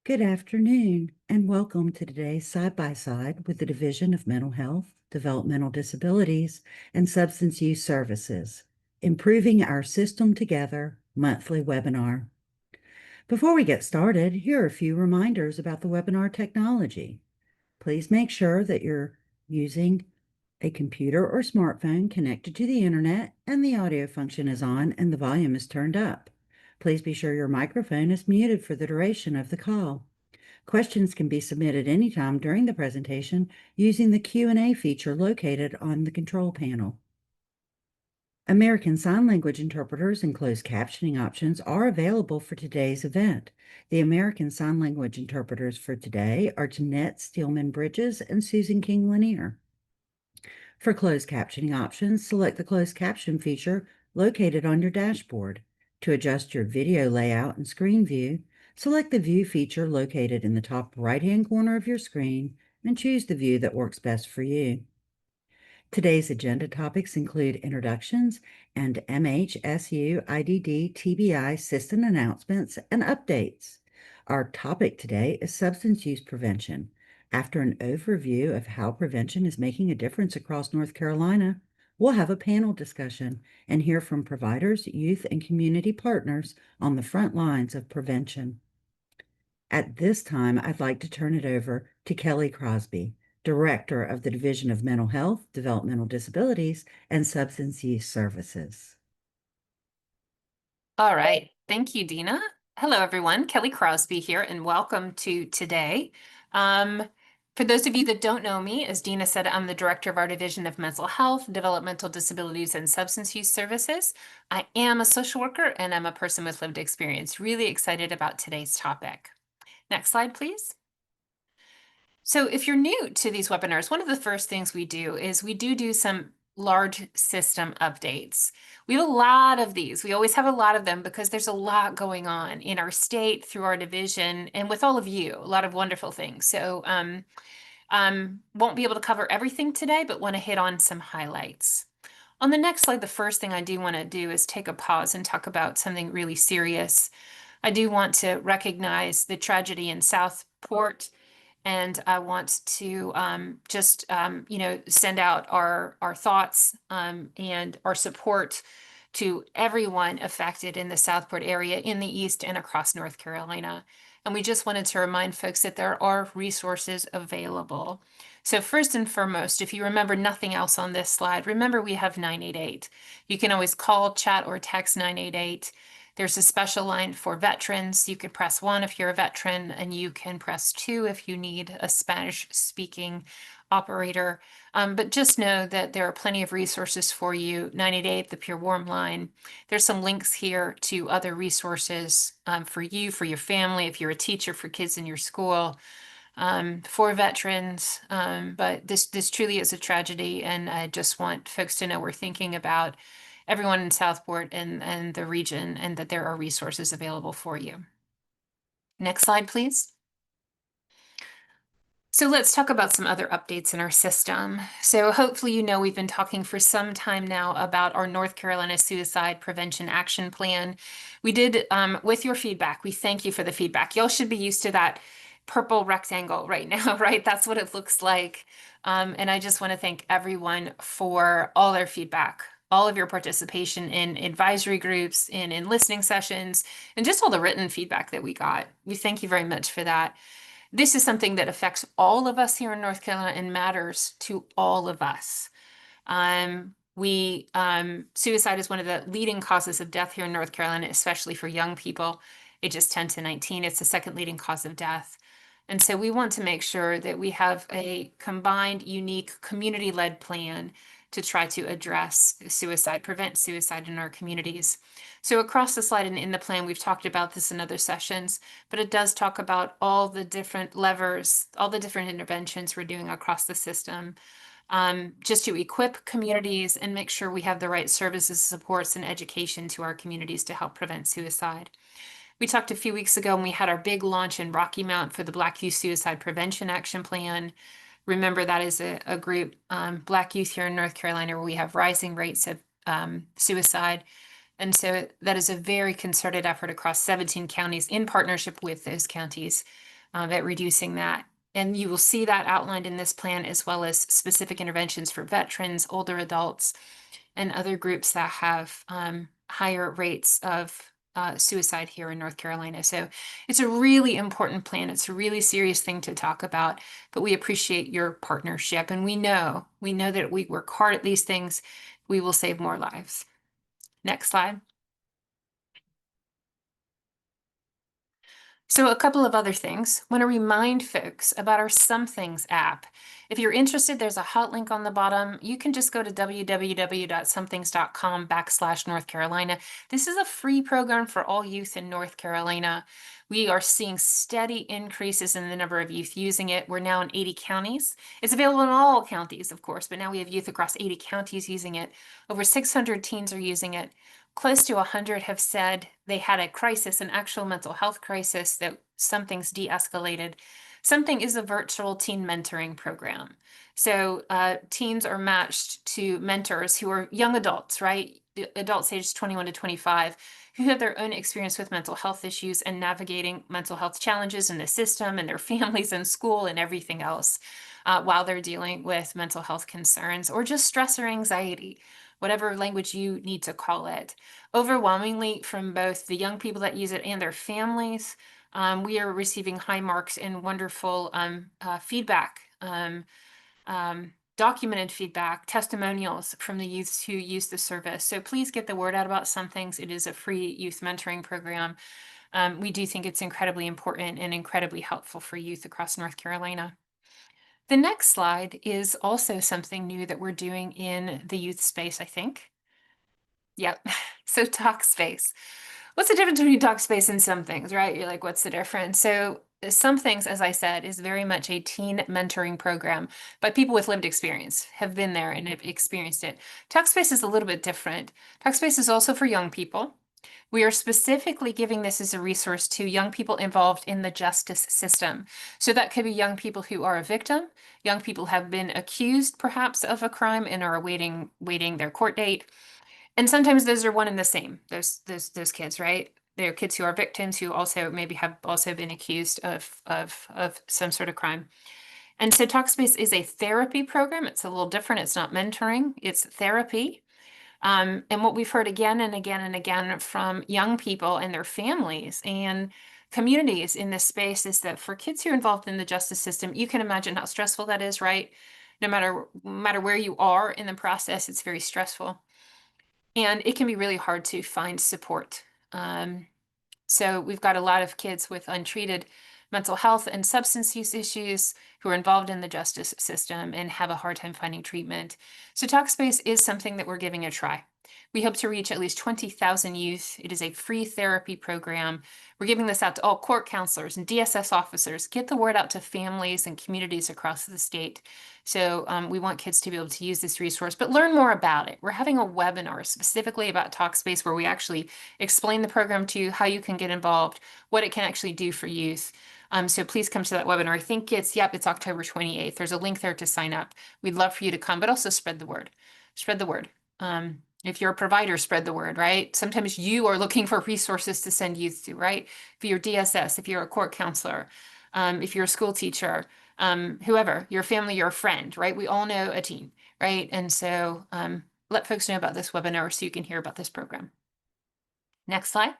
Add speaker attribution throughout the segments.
Speaker 1: Good afternoon, and welcome to today's Side by Side with the Division of Mental Health, Developmental Disabilities, and Substance Use Services, Improving Our System Together monthly webinar. Before we get started, here are a few reminders about the webinar technology. Please make sure that you're using a computer or smartphone connected to the internet and the audio function is on and the volume is turned up. Please be sure your microphone is muted for the duration of the call. Questions can be submitted anytime during the presentation using the Q&A feature located on the control panel. American Sign Language interpreters and closed captioning options are available for today's event. The American Sign Language interpreters for today are Jeanette Steelman-Bridges and Susan King Lanier. For closed captioning options, select the closed caption feature located on your dashboard. To adjust your video layout and screen view, select the View feature located in the top right-hand corner of your screen and choose the view that works best for you. Today's agenda topics include introductions and MHSU IDD TBI system announcements and updates. Our topic today is substance use prevention. After an overview of how prevention is making a difference across North Carolina, we'll have a panel discussion and hear from providers, youth, and community partners on the front lines of prevention. At this time, I'd like to turn it over to Kelly Crosby, Director of the Division of Mental Health, Developmental Disabilities, and Substance Use Services.
Speaker 2: All right. Thank you, Dina. Hello, everyone. Kelly Crosby here, and welcome to today. For those of you that don't know me, as Dina said, I'm the director of our Division of Mental Health, Developmental Disabilities, and Substance Use Services. I am a social worker, and I'm a person with lived experience. Really excited about today's topic. Next slide, please. So if you're new to these webinars, one of the first things we do is we do some large system updates. We have a lot of these. We always have a lot of them because there's a lot going on in our state, through our division, and with all of you, a lot of wonderful things. So won't be able to cover everything today, but want to hit on some highlights. On the next slide, the first thing I do want to do is take a pause and talk about something really serious. I do want to recognize the tragedy in Southport, and I want to send out our thoughts and our support to everyone affected in the Southport area, in the East, and across North Carolina. And we just wanted to remind folks that there are resources available. So first and foremost, if you remember nothing else on this slide, remember we have 988. You can always call, chat, or text 988. There's a special line for veterans. You could press 1 if you're a veteran, and you can press 2 if you need a Spanish-speaking operator. But just know that there are plenty of resources for you. 988, the Pure Warm line. There's some links here to other resources for you, for your family, if you're a teacher, for kids in your school, for veterans. But this truly is a tragedy, and I just want folks to know we're thinking about everyone in Southport and the region, and that there are resources available for you. Next slide, please. So let's talk about some other updates in our system. So hopefully you know we've been talking for some time now about our North Carolina Suicide Prevention Action Plan. We did, with your feedback, we thank you for the feedback. Y'all should be used to that purple rectangle right now, right? That's what it looks like. And I just want to thank everyone for all their feedback, all of your participation in advisory groups, in listening sessions, and just all the written feedback that we got. We thank you very much for that. This is something that affects all of us here in North Carolina and matters to all of us. Suicide is one of the leading causes of death here in North Carolina, especially for young people, ages 10 to 19. It's the second leading cause of death. And so we want to make sure that we have a combined, unique, community-led plan to try to address suicide, prevent suicide in our communities. So across the slide and in the plan, we've talked about this in other sessions, but it does talk about all the different levers, all the different interventions we're doing across the system, just to equip communities and make sure we have the right services, supports, and education to our communities to help prevent suicide. We talked a few weeks ago when we had our big launch in Rocky Mount for the Black Youth Suicide Prevention Action Plan. Remember, that is a group, Black youth here in North Carolina, where we have rising rates of suicide. And so that is a very concerted effort across 17 counties in partnership with those counties at reducing that. And you will see that outlined in this plan, as well as specific interventions for veterans, older adults, and other groups that have higher rates of suicide here in North Carolina. So it's a really important plan. It's a really serious thing to talk about, but we appreciate your partnership. And we know that if we work hard at these things, we will save more lives. Next slide. So a couple of other things. Want to remind folks about our Somethings app. If you're interested, there's a hot link on the bottom. You can just go to www.somethings.com/North Carolina. This is a free program for all youth in North Carolina. We are seeing steady increases in the number of youth using it. We're now in 80 counties. It's available in all counties, of course, but now we have youth across 80 counties using it. Over 600 teens are using it. Close to 100 have said they had a crisis, an actual mental health crisis, that Something's de-escalated. Something is a virtual teen mentoring program. So teens are matched to mentors who are young adults, right? Adults aged 21 to 25, who have their own experience with mental health issues and navigating mental health challenges in the system and their families and school and everything else while they're dealing with mental health concerns or just stress or anxiety, whatever language you need to call it. Overwhelmingly, from both the young people that use it and their families, we are receiving high marks and wonderful feedback, documented feedback, testimonials from the youths who use the service. So please get the word out about Somethings. It is a free youth mentoring program. We do think it's incredibly important and incredibly helpful for youth across North Carolina. The next slide is also something new that we're doing in the youth space, I think. Yep. So Talkspace. What's the difference between Talkspace and Somethings, right? You're like, what's the difference? So Somethings, as I said, is very much a teen mentoring program, but people with lived experience have been there and have experienced it. Talkspace is a little bit different. Talkspace is also for young people. We are specifically giving this as a resource to young people involved in the justice system. So that could be young people who are a victim, young people have been accused perhaps of a crime and are waiting their court date. And sometimes those are one and the same, those kids, right? They're kids who are victims who also maybe have also been accused of some sort of crime. And so Talkspace is a therapy program. It's a little different. It's not mentoring, it's therapy. And what we've heard again and again and again from young people and their families and communities in this space is that for kids who are involved in the justice system, you can imagine how stressful that is, right? No matter where you are in the process, it's very stressful. And it can be really hard to find support. So we've got a lot of kids with untreated mental health and substance use issues who are involved in the justice system and have a hard time finding treatment. So Talkspace is something that we're giving a try. We hope to reach at least 20,000 youth. It is a free therapy program. We're giving this out to all court counselors and DSS officers. Get the word out to families and communities across the state. So we want kids to be able to use this resource, but learn more about it. We're having a webinar specifically about Talkspace where we actually explain the program to you, how you can get involved, what it can actually do for youth. So please come to that webinar. I think it's October 28th. There's a link there to sign up. We'd love for you to come, but also spread the word. Spread the word. If you're a provider, spread the word, right? Sometimes you are looking for resources to send youth to, right? If you're DSS, if you're a court counselor, if you're a school teacher, whoever, your family, your friend, right? We all know a teen, right? And so let folks know about this webinar so you can hear about this program. Next slide.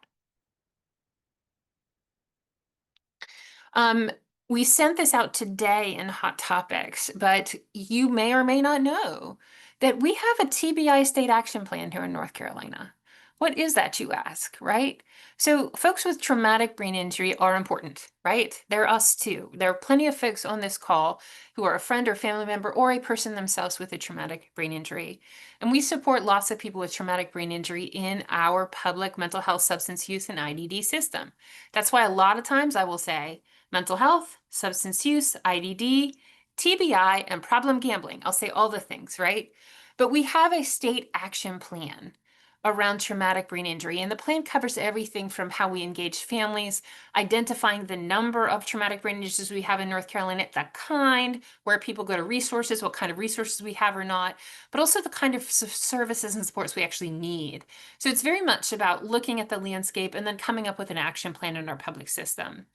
Speaker 2: We sent this out today in Hot Topics, but you may or may not know that we have a TBI state action plan here in North Carolina. What is that, you ask, right? So folks with traumatic brain injury are important, right? They're us too. There are plenty of folks on this call who are a friend or family member or a person themselves with a traumatic brain injury. And we support lots of people with traumatic brain injury in our public mental health, substance use, and IDD system. That's why a lot of times I will say, mental health, substance use, IDD, TBI, and problem gambling. I'll say all the things, right? But we have a state action plan around traumatic brain injury, and the plan covers everything from how we engage families, identifying the number of traumatic brain injuries we have in North Carolina, the kind, where people go to resources, what kind of resources we have or not, but also the kind of services and supports we actually need. So it's very much about looking at the landscape and then coming up with an action plan in our public system.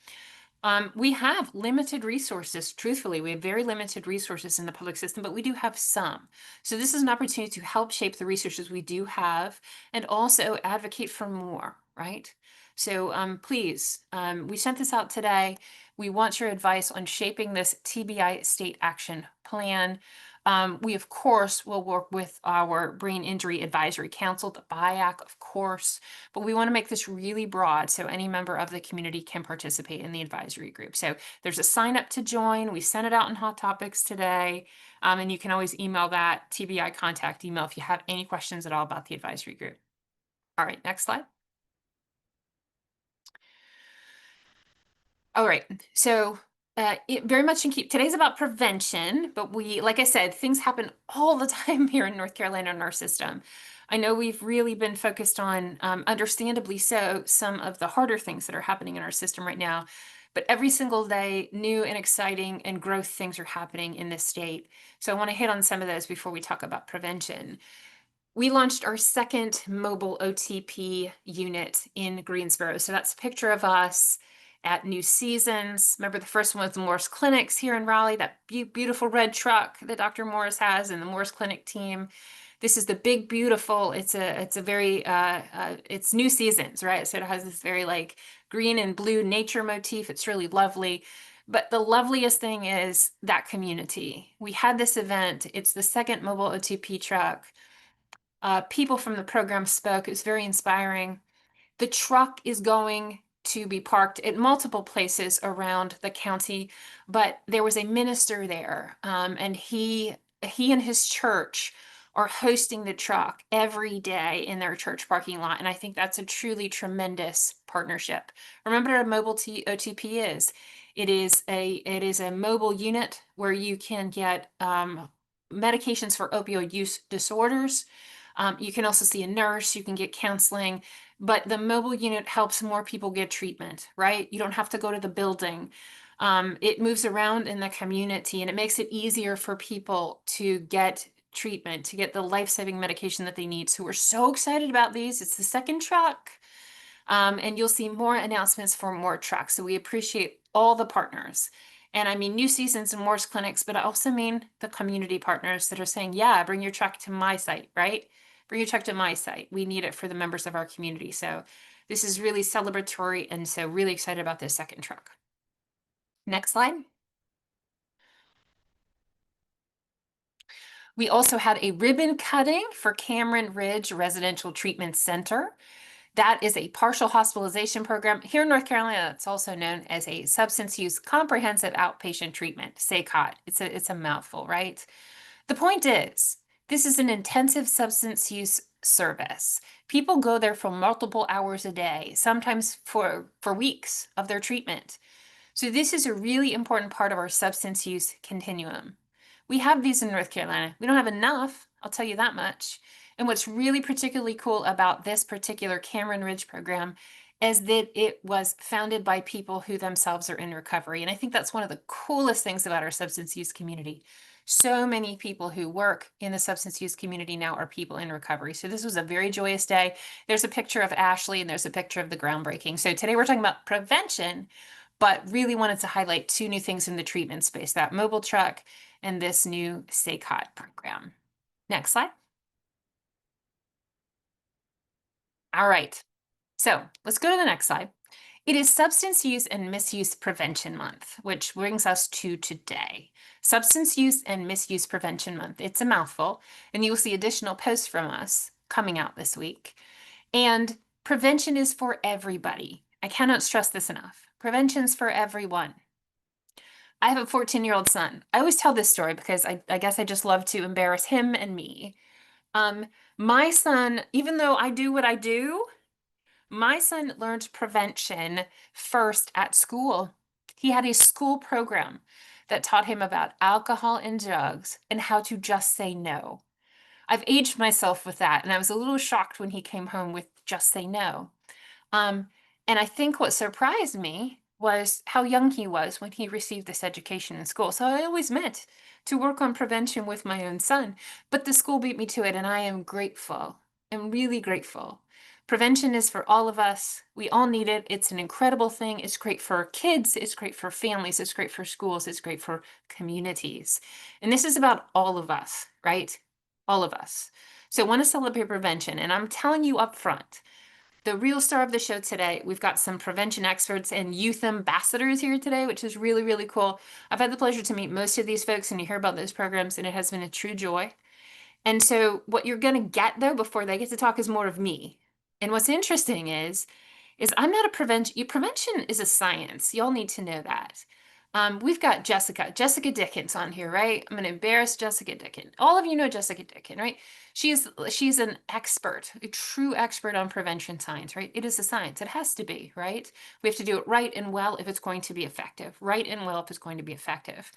Speaker 2: We have limited resources. Truthfully, we have very limited resources in the public system, but we do have some. So this is an opportunity to help shape the resources we do have and also advocate for more, right? So please, we sent this out today. We want your advice on shaping this TBI state action plan. We, of course, will work with our Brain Injury Advisory Council, the BIAC, of course, but we want to make this really broad so any member of the community can participate in the advisory group. So there's a sign up to join. We sent it out in Hot Topics today, and you can always email that TBI contact email if you have any questions at all about the advisory group. All right, next slide. All right, so it very much in keep. Today's about prevention, but like I said, things happen all the time here in North Carolina in our system. I know we've really been focused on, understandably so, some of the harder things that are happening in our system right now. But every single day, new and exciting and growth things are happening in this state. So I want to hit on some of those before we talk about prevention. We launched our second mobile OTP unit in Greensboro. So that's a picture of us at New Seasons. Remember, the first one was the Morris Clinics here in Raleigh, that beautiful red truck that Dr. Morris has and the Morris Clinic team. This is the big, beautiful, it's a very, it's New Seasons, right? So it has this very like green and blue nature motif. It's really lovely. But the loveliest thing is that community. We had this event. It's the second mobile OTP truck. People from the program spoke. It was very inspiring. The truck is going to be parked at multiple places around the county, but there was a minister there, and he and his church are hosting the truck every day in their church parking lot, and I think that's a truly tremendous partnership. Remember what a mobile OTP is. It is a mobile unit where you can get medications for opioid use disorders. You can also see a nurse, you can get counseling, but the mobile unit helps more people get treatment, right? You don't have to go to the building. It moves around in the community and it makes it easier for people to get treatment, to get the life-saving medication that they need. So we're so excited about these. It's the second truck. And you'll see more announcements for more trucks. So we appreciate all the partners. And I mean New Seasons and Morris Clinics, but I also mean the community partners that are saying, yeah, bring your truck to my site, right? Bring your truck to my site. We need it for the members of our community. So this is really celebratory and so really excited about this second truck. Next slide. We also had a ribbon cutting for Cameron Ridge Residential Treatment Center. That is a partial hospitalization program. Here in North Carolina, it's also known as a substance use comprehensive outpatient treatment, SACOT. It's a mouthful, right? The point is, this is an intensive substance use service. People go there for multiple hours a day, sometimes for weeks of their treatment. So this is a really important part of our substance use continuum. We have these in North Carolina. We don't have enough, I'll tell you that much. And what's really particularly cool about this particular Cameron Ridge program is that it was founded by people who themselves are in recovery. And I think that's one of the coolest things about our substance use community. So many people who work in the substance use community now are people in recovery. So this was a very joyous day. There's a picture of Ashley and there's a picture of the groundbreaking. So today we're talking about prevention, but really wanted to highlight two new things in the treatment space, that mobile truck and this new SACOT program. Next slide. All right, so let's go to the next slide. It is Substance Use and Misuse Prevention Month, which brings us to today. Substance Use and Misuse Prevention Month. It's a mouthful, and you will see additional posts from us coming out this week. And prevention is for everybody. I cannot stress this enough. Prevention's for everyone. I have a 14-year-old son. I always tell this story because I guess I just love to embarrass him and me. My son, even though I do what I do, my son learned prevention first at school. He had a school program that taught him about alcohol and drugs and how to just say no. I've aged myself with that, and I was a little shocked when he came home with just say no. And I think what surprised me was how young he was when he received this education in school. So I always meant to work on prevention with my own son, but the school beat me to it, and I am grateful. I'm really grateful. Prevention is for all of us. We all need it. It's an incredible thing. It's great for kids. It's great for families. It's great for schools. It's great for communities. And this is about all of us, right? All of us. So I want to celebrate prevention. And I'm telling you up front, the real star of the show today, we've got some prevention experts and youth ambassadors here today, which is really, really cool. I've had the pleasure to meet most of these folks and you hear about those programs, and it has been a true joy. And so what you're going to get though before they get to talk is more of me. And what's interesting is I'm not a prevention. Prevention is a science. Y'all need to know that. We've got Jessica Dickens on here, right? I'm going to embarrass Jessica Dickens. All of you know Jessica Dickens, right? She's an expert, a true expert on prevention science, right? It is a science. It has to be, right? We have to do it right and well if it's going to be effective. Right and well if it's going to be effective.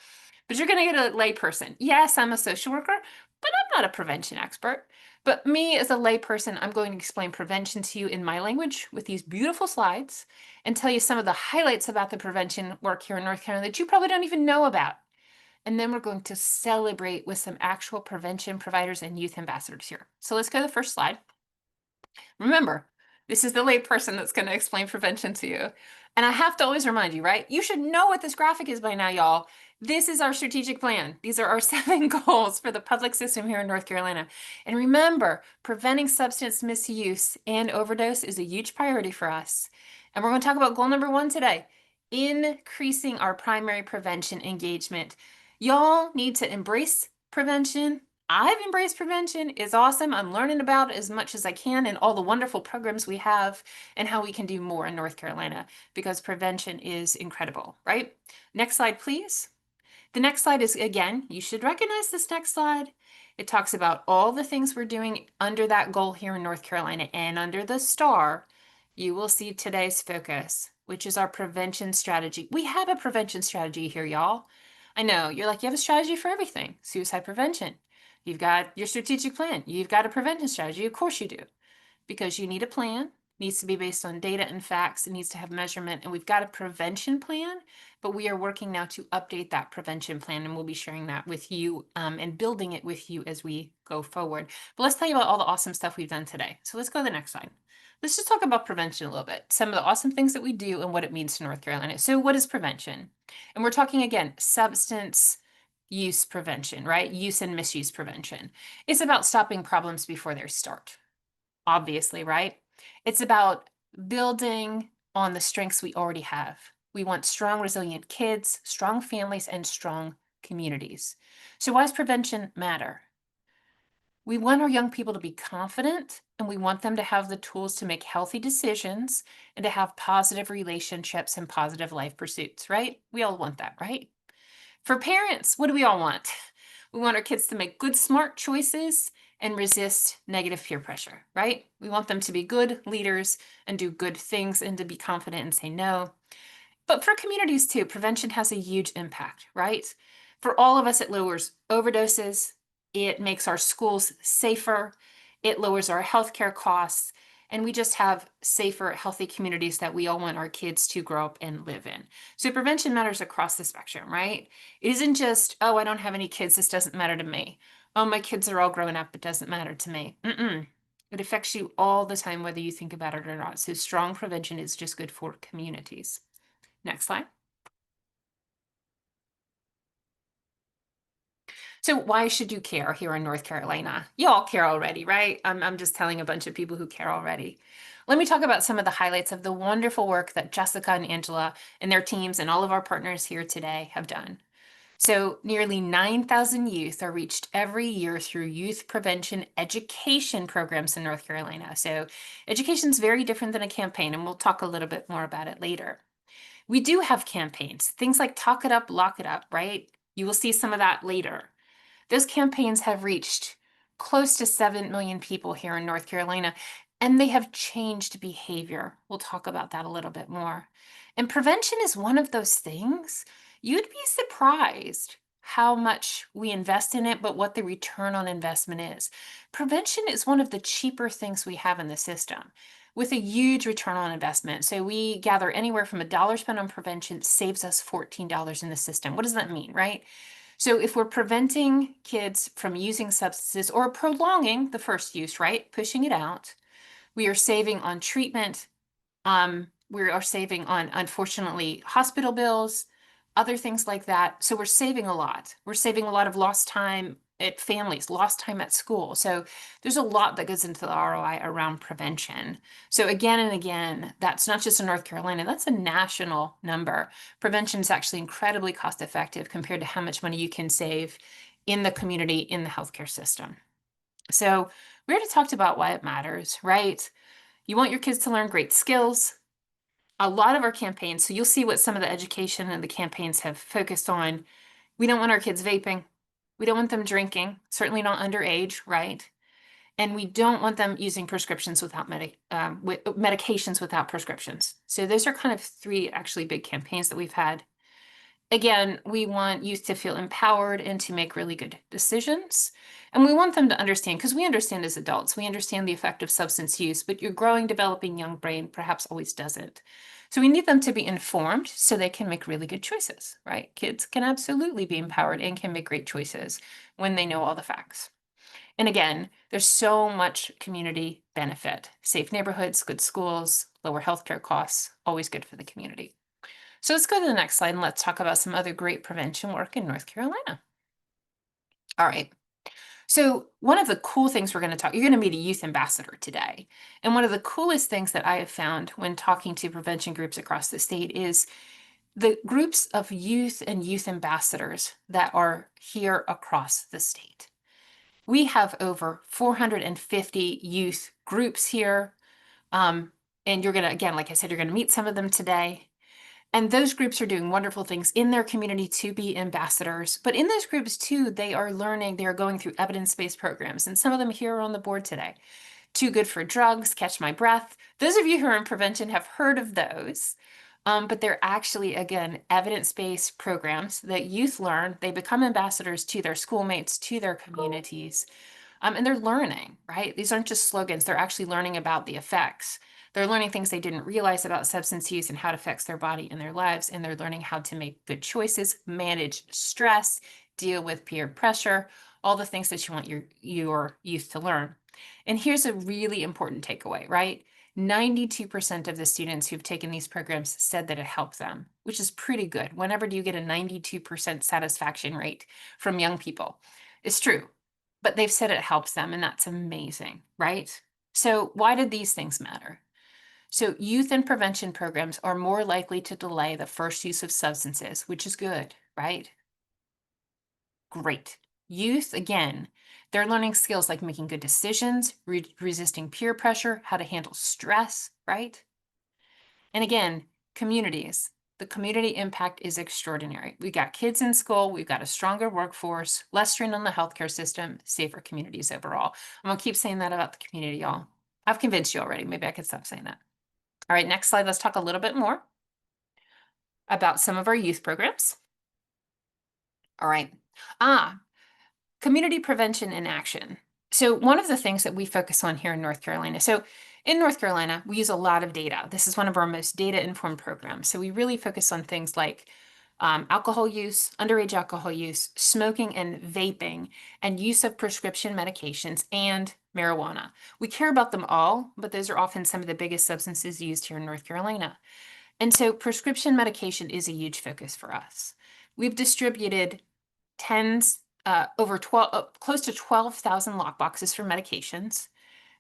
Speaker 2: But you're going to get a layperson. Yes, I'm a social worker, but I'm not a prevention expert. But me as a layperson, I'm going to explain prevention to you in my language with these beautiful slides and tell you some of the highlights about the prevention work here in North Carolina that you probably don't even know about. And then we're going to celebrate with some actual prevention providers and youth ambassadors here. So let's go to the first slide. Remember, this is the layperson that's going to explain prevention to you. And I have to always remind you, right? You should know what this graphic is by now, y'all. This is our strategic plan. These are our 7 goals for the public system here in North Carolina. And remember, preventing substance misuse and overdose is a huge priority for us. And we're going to talk about goal number 1 today, increasing our primary prevention engagement. Y'all need to embrace prevention. I've embraced prevention. It's awesome. I'm learning about it as much as I can and all the wonderful programs we have and how we can do more in North Carolina because prevention is incredible, right? Next slide, please. The next slide is, again, you should recognize this next slide. It talks about all the things we're doing under that goal here in North Carolina, and under the star, you will see today's focus, which is our prevention strategy. We have a prevention strategy here, y'all. I know, you're like, you have a strategy for everything. Suicide prevention. You've got your strategic plan. You've got a prevention strategy. Of course you do. Because you need a plan. It needs to be based on data and facts. It needs to have measurement. And we've got a prevention plan, but we are working now to update that prevention plan. And we'll be sharing that with you and building it with you as we go forward. But let's tell you about all the awesome stuff we've done today. So let's go to the next slide. Let's just talk about prevention a little bit. Some of the awesome things that we do and what it means to North Carolina. So what is prevention? And we're talking, again, substance use prevention, right? Use and misuse prevention. It's about stopping problems before they start, obviously, right? It's about building on the strengths we already have. We want strong, resilient kids, strong families, and strong communities. So why does prevention matter? We want our young people to be confident, and we want them to have the tools to make healthy decisions and to have positive relationships and positive life pursuits, right? We all want that, right? For parents, what do we all want? We want our kids to make good, smart choices and resist negative peer pressure, right? We want them to be good leaders and do good things and to be confident and say no. But for communities too, prevention has a huge impact, right? For all of us, it lowers overdoses, it makes our schools safer, it lowers our healthcare costs, and we just have safer, healthy communities that we all want our kids to grow up and live in. So prevention matters across the spectrum, right? It isn't just, oh, I don't have any kids, this doesn't matter to me. Oh, my kids are all grown up, it doesn't matter to me. It affects you all the time, whether you think about it or not. So strong prevention is just good for communities. Next slide. So why should you care here in North Carolina? You all care already, right? I'm just telling a bunch of people who care already. Let me talk about some of the highlights of the wonderful work that Jessica and Angela and their teams and all of our partners here today have done. So nearly 9,000 youth are reached every year through youth prevention education programs in North Carolina. So education is very different than a campaign, and we'll talk a little bit more about it later. We do have campaigns, things like Talk It Up, Lock It Up, right? You will see some of that later. Those campaigns have reached close to 7 million people here in North Carolina, and they have changed behavior. We'll talk about that a little bit more. And prevention is one of those things. You'd be surprised how much we invest in it, but what the return on investment is. Prevention is one of the cheaper things we have in the system with a huge return on investment. So we gather anywhere from $1 spent on prevention saves us $14 in the system. What does that mean, right? So if we're preventing kids from using substances or prolonging the first use, right, pushing it out, We are saving on treatment. We are saving on, unfortunately, hospital bills, other things like that. So we're saving a lot. We're saving a lot of lost time at families, lost time at school. So there's a lot that goes into the ROI around prevention. So again and again, that's not just in North Carolina, that's a national number. Prevention is actually incredibly cost effective compared to how much money you can save in the community, in the healthcare system. So we already talked about why it matters, right? You want your kids to learn great skills. A lot of our campaigns, so you'll see what some of the education and the campaigns have focused on. We don't want our kids vaping. We don't want them drinking, certainly not underage, right? And we don't want them using prescriptions without medications without prescriptions. So those are kind of three actually big campaigns that we've had. Again, we want youth to feel empowered and to make really good decisions. And we want them to understand, because we understand as adults, we understand the effect of substance use, but your growing, developing young brain perhaps always doesn't. So we need them to be informed so they can make really good choices, right? Kids can absolutely be empowered and can make great choices when they know all the facts. And again, there's so much community benefit. Safe neighborhoods, good schools, lower healthcare costs, always good for the community. So let's go to the next slide and let's talk about some other great prevention work in North Carolina. All right. So one of the cool things you're going to meet a youth ambassador today. And one of the coolest things that I have found when talking to prevention groups across the state is the groups of youth and youth ambassadors that are here across the state. We have over 450 youth groups here. And you're going to, again, like I said, you're going to meet some of them today. And those groups are doing wonderful things in their community to be ambassadors. But in those groups too, they are learning, they are going through evidence-based programs. And some of them here are on the board today. Too Good for Drugs, Catch My Breath. Those of you who are in prevention have heard of those. But they're actually, again, evidence-based programs that youth learn. They become ambassadors to their schoolmates, to their communities. And they're learning, right? These aren't just slogans. They're actually learning about the effects. They're learning things they didn't realize about substance use and how it affects their body and their lives. And they're learning how to make good choices, manage stress, deal with peer pressure, all the things that you want your youth to learn. And here's a really important takeaway, right? 92% of the students who've taken these programs said that it helped them, which is pretty good. Whenever do you get a 92% satisfaction rate from young people? It's true, but they've said it helps them, and that's amazing, right? So why did these things matter? So youth and prevention programs are more likely to delay the first use of substances, which is good, right? Great. Youth, again, they're learning skills like making good decisions, resisting peer pressure, how to handle stress, right? And again, communities. The community impact is extraordinary. We got kids in school, we've got a stronger workforce, less strain on the healthcare system, safer communities overall. I'm gonna keep saying that about the community, y'all. I've convinced you already. Maybe I could stop saying that. All right, next slide. Let's talk a little bit more about some of our youth programs. All right. Community prevention in action. So one of the things that we focus on here in North Carolina, so in North Carolina, we use a lot of data. This is one of our most data-informed programs. So we really focus on things like alcohol use, underage alcohol use, smoking and vaping, and use of prescription medications and marijuana. We care about them all, but those are often some of the biggest substances used here in North Carolina. And so prescription medication is a huge focus for us. We've distributed over 12, close to 12,000 lockboxes for medications.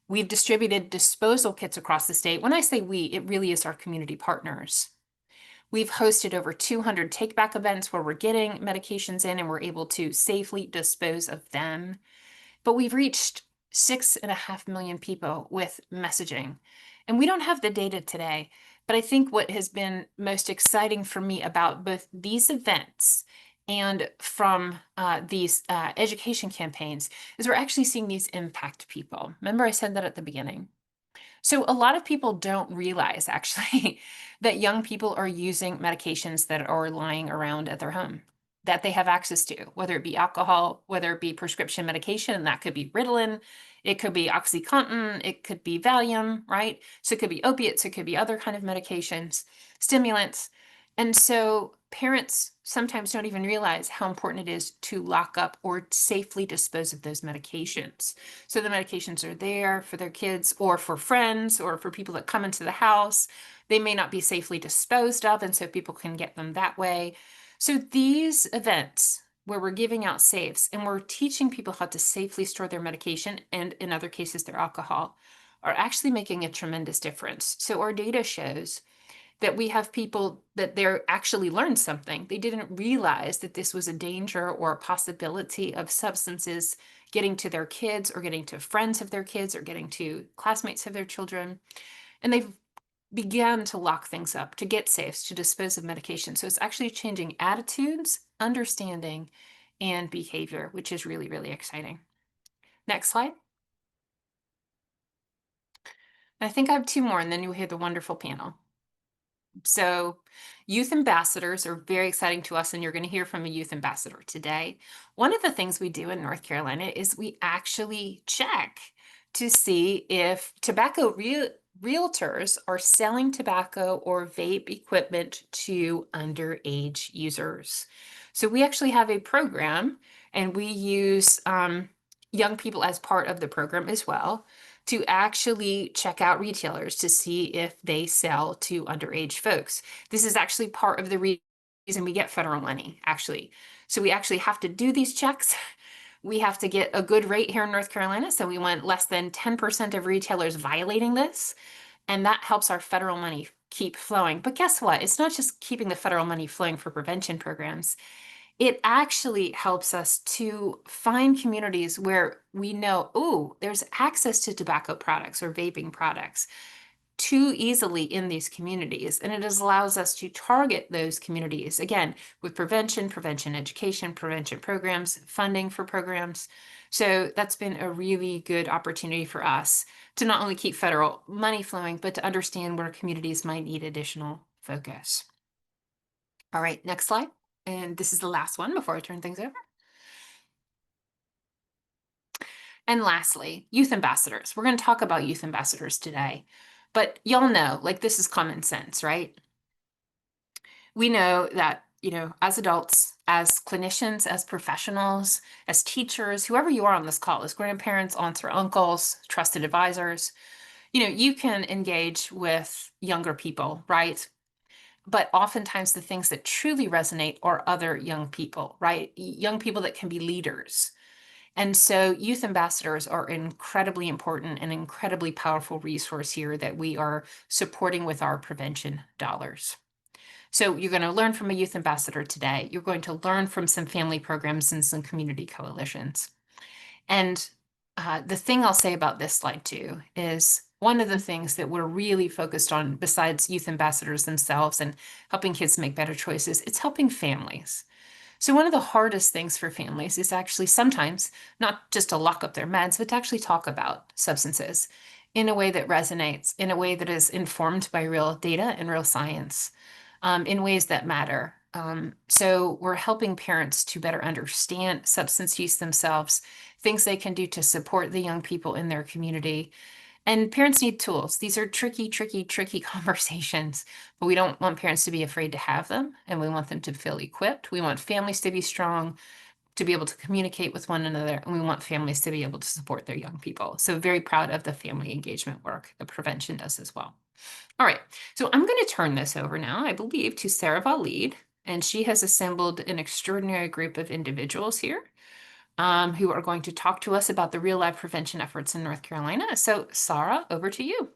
Speaker 2: We've distributed disposal kits across the state. When I say we, it really is our community partners. We've hosted over 200 take-back events where we're getting medications in and we're able to safely dispose of them. But we've reached 6.5 million people with messaging. And we don't have the data today, but I think what has been most exciting for me about both these events and from these education campaigns is we're actually seeing these impact people. Remember I said that at the beginning. So a lot of people don't realize actually that young people are using medications that are lying around at their home that they have access to, whether it be alcohol, whether it be prescription medication, and that could be Ritalin, it could be OxyContin, it could be Valium, right? So it could be opiates, it could be other kind of medications, stimulants. And so parents sometimes don't even realize how important it is to lock up or safely dispose of those medications. So the medications are there for their kids or for friends or for people that come into the house. They may not be safely disposed of, and so people can get them that way. So these events where we're giving out safes and we're teaching people how to safely store their medication and in other cases their alcohol are actually making a tremendous difference. So our data shows that we have people that they're actually learned something. They didn't realize that this was a danger or a possibility of substances getting to their kids or getting to friends of their kids or getting to classmates of their children. And they've began to lock things up, to get safes, to dispose of medication. So it's actually changing attitudes, understanding, and behavior, which is really, really exciting. Next slide. I think I have two more, and then you'll hear the wonderful panel. So youth ambassadors are very exciting to us, and you're going to hear from a youth ambassador today. One of the things we do in North Carolina is we actually check to see if realtors are selling tobacco or vape equipment to underage users. So we actually have a program, and we use young people as part of the program as well to actually check out retailers to see if they sell to underage folks. This is actually part of the reason we get federal money, actually. So we actually have to do these checks. We have to get a good rate here in North Carolina. So we want less than 10% of retailers violating this. And that helps our federal money keep flowing. But guess what? It's not just keeping the federal money flowing for prevention programs. It actually helps us to find communities where we know, oh, there's access to tobacco products or vaping products too easily in these communities. And it allows us to target those communities, again, with prevention education, prevention programs, funding for programs. So that's been a really good opportunity for us to not only keep federal money flowing, but to understand where communities might need additional focus. All right, next slide. And this is the last one before I turn things over. And lastly, youth ambassadors. We're going to talk about youth ambassadors today, but y'all know, like, this is common sense, right? We know that, as adults, as clinicians, as professionals, as teachers, whoever you are on this call, as grandparents, aunts or uncles, trusted advisors, you can engage with younger people, right? But oftentimes the things that truly resonate are other young people, right? Young people that can be leaders. And so youth ambassadors are incredibly important and incredibly powerful resource here that we are supporting with our prevention dollars. So you're going to learn from a youth ambassador today. You're going to learn from some family programs and some community coalitions. And the thing I'll say about this slide too is one of the things that we're really focused on besides youth ambassadors themselves and helping kids make better choices, it's helping families. So one of the hardest things for families is actually sometimes not just to lock up their meds, but to actually talk about substances in a way that resonates, in a way that is informed by real data and real science, in ways that matter. So we're helping parents to better understand substance use themselves, things they can do to support the young people in their community. And parents need tools. These are tricky, tricky, tricky conversations, but we don't want parents to be afraid to have them, and we want them to feel equipped. We want families to be strong, to be able to communicate with one another, and we want families to be able to support their young people. So very proud of the family engagement work that prevention does as well. All right, so I'm going to turn this over now, I believe, to Sarah Valid, and she has assembled an extraordinary group of individuals here who are going to talk to us about the real life prevention efforts in North Carolina. So Sarah, over to you.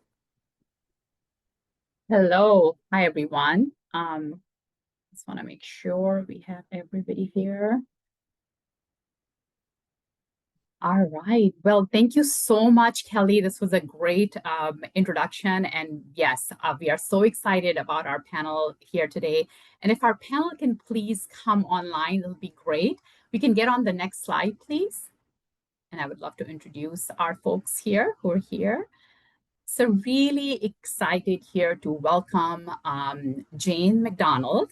Speaker 3: Hello, hi everyone. Just want to make sure we have everybody here. All right. Well, thank you so much, Kelly. This was a great introduction. And yes, we are so excited about our panel here today. And if our panel can please come online, it'll be great. We can get on the next slide, please. And I would love to introduce our folks here who are here. So really excited here to welcome Jane McDonald.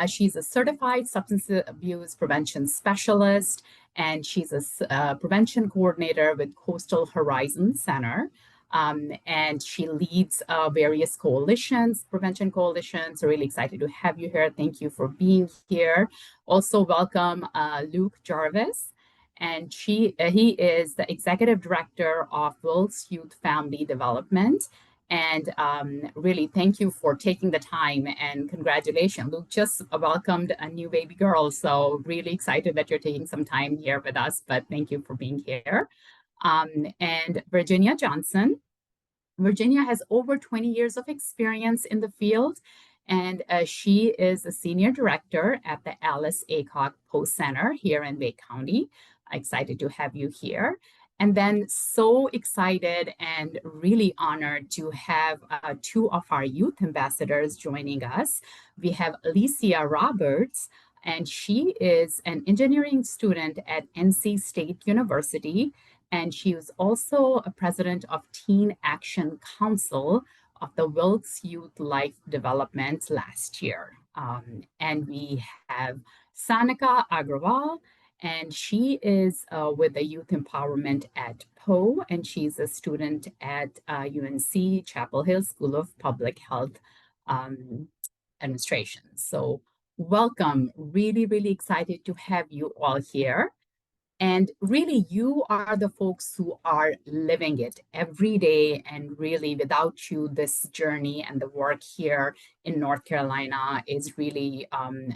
Speaker 3: She's a certified substance abuse prevention specialist, and she's a prevention coordinator with Coastal Horizon Center. And she leads various coalitions, prevention coalitions. So really excited to have you here. Thank you for being here. Also welcome Luke Jarvis. And he is the executive director of Wilkes Youth Family Development. And really, thank you for taking the time, and congratulations. Luke just welcomed a new baby girl. So really excited that you're taking some time here with us, but thank you for being here. And Virginia Johnson. Virginia has over 20 years of experience in the field, and she is a senior director at the Alice Aycock Post Center here in Wake County. Excited to have you here. And then so excited and really honored to have two of our youth ambassadors joining us. We have Alicia Roberts, and she is an engineering student at NC State University. And she was also a president of Teen Action Council of the Wilkes Youth Life Development last year. And we have Sanika Agrawal, and she is with the Youth Empowerment at Poe, and she's a student at UNC Chapel Hill School of Public Health Administration. So welcome, really, really excited to have you all here. And really, you are the folks who are living it every day. And really, without you, this journey and the work here in North Carolina is really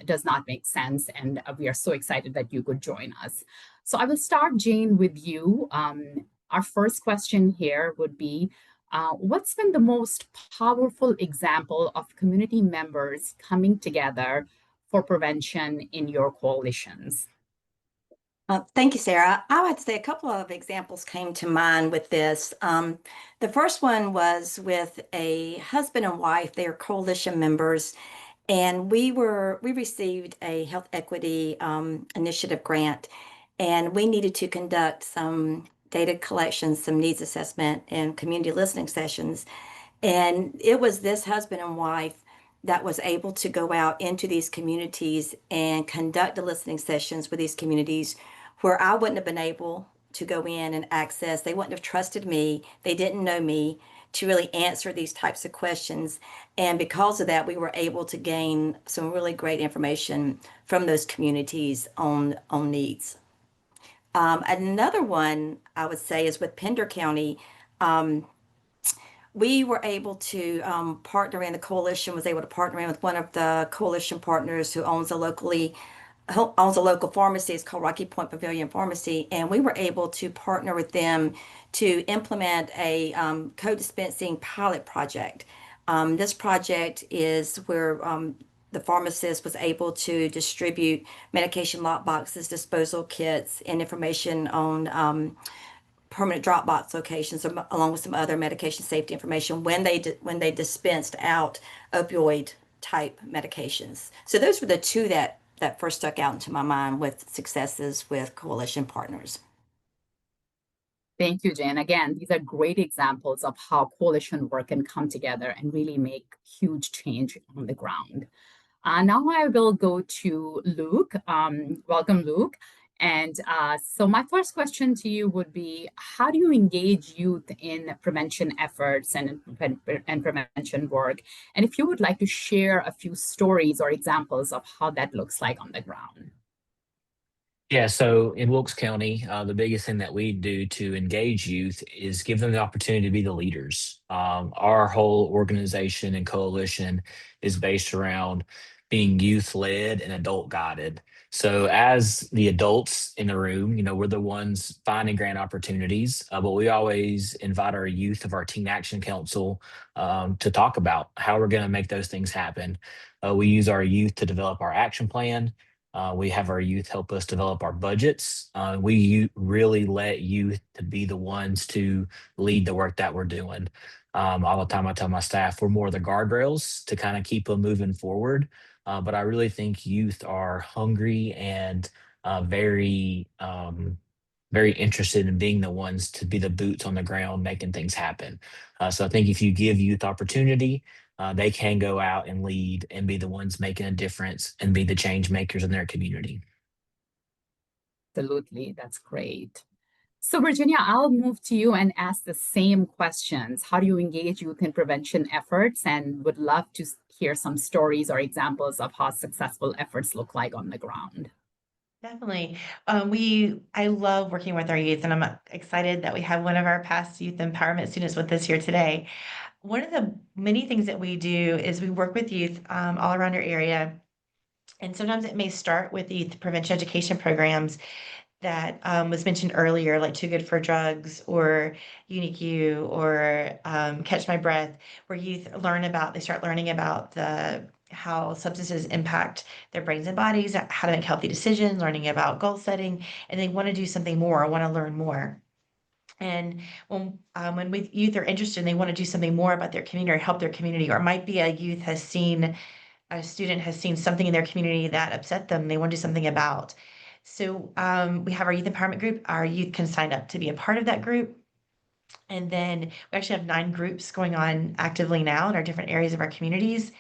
Speaker 3: does not make sense. And we are so excited that you could join us. So I will start, Jane, with you. Our first question here would be, what's been the most powerful example of community members coming together for prevention in your coalitions?
Speaker 4: Thank you, Sarah. I would say a couple of examples came to mind with this. The first one was with a husband and wife. They are coalition members, and we received a health equity initiative grant, and we needed to conduct some data collection, some needs assessment, and community listening sessions. And it was this husband and wife that was able to go out into these communities and conduct the listening sessions with these communities where I wouldn't have been able to go in and access. They wouldn't have trusted me. They didn't know me to really answer these types of questions. And because of that, we were able to gain some really great information from those communities on needs. Another one I would say is with Pender County. We were able to partner in, the coalition was able to partner in with one of the coalition partners who owns a local pharmacy. It's called Rocky Point Pavilion Pharmacy. And we were able to partner with them to implement a co-dispensing pilot project. This project is where the pharmacist was able to distribute medication lock boxes, disposal kits, and information on permanent drop box locations, along with some other medication safety information when they dispensed out opioid type medications. So those were the two that first stuck out into my mind with successes with coalition partners.
Speaker 3: Thank you, Jen. Again, these are great examples of how coalition work can come together and really make huge change on the ground. Now I will go to Luke. Welcome, Luke. And so my first question to you would be, how do you engage youth in prevention efforts and prevention work? And if you would like to share a few stories or examples of how that looks like on the ground.
Speaker 5: Yeah, so in Wilkes County, the biggest thing that we do to engage youth is give them the opportunity to be the leaders. Our whole organization and coalition is based around being youth-led and adult-guided. So as the adults in the room, we're the ones finding grant opportunities, but we always invite our youth of our Teen Action Council to talk about how we're going to make those things happen. We use our youth to develop our action plan. We have our youth help us develop our budgets. We really let youth to be the ones to lead the work that we're doing. All the time I tell my staff we're more the guardrails to kind of keep them moving forward. But I really think youth are hungry and very interested in being the ones to be the boots on the ground, making things happen. So I think if you give youth opportunity, they can go out and lead and be the ones making a difference and be the change makers in their community.
Speaker 3: Absolutely, that's great. So, Virginia, I'll move to you and ask the same questions. How do you engage youth in prevention efforts? And would love to hear some stories or examples of how successful efforts look like on the ground.
Speaker 6: Definitely. I love working with our youth, and I'm excited that we have one of our past youth empowerment students with us here today. One of the many things that we do is we work with youth all around our area. And sometimes it may start with youth prevention education programs that was mentioned earlier, like Too Good for Drugs or Unique You or Catch My Breath, where youth they start learning about how substances impact their brains and bodies, how to make healthy decisions, learning about goal setting, and they want to do something more, want to learn more. And when youth are interested and they want to do something more about their community or help their community, or it might be a student has seen something in their community that upset them, they want to do something about. So we have our youth empowerment group. Our youth can sign up to be a part of that group. And then we actually have 9 groups going on actively now in our different areas of our communities.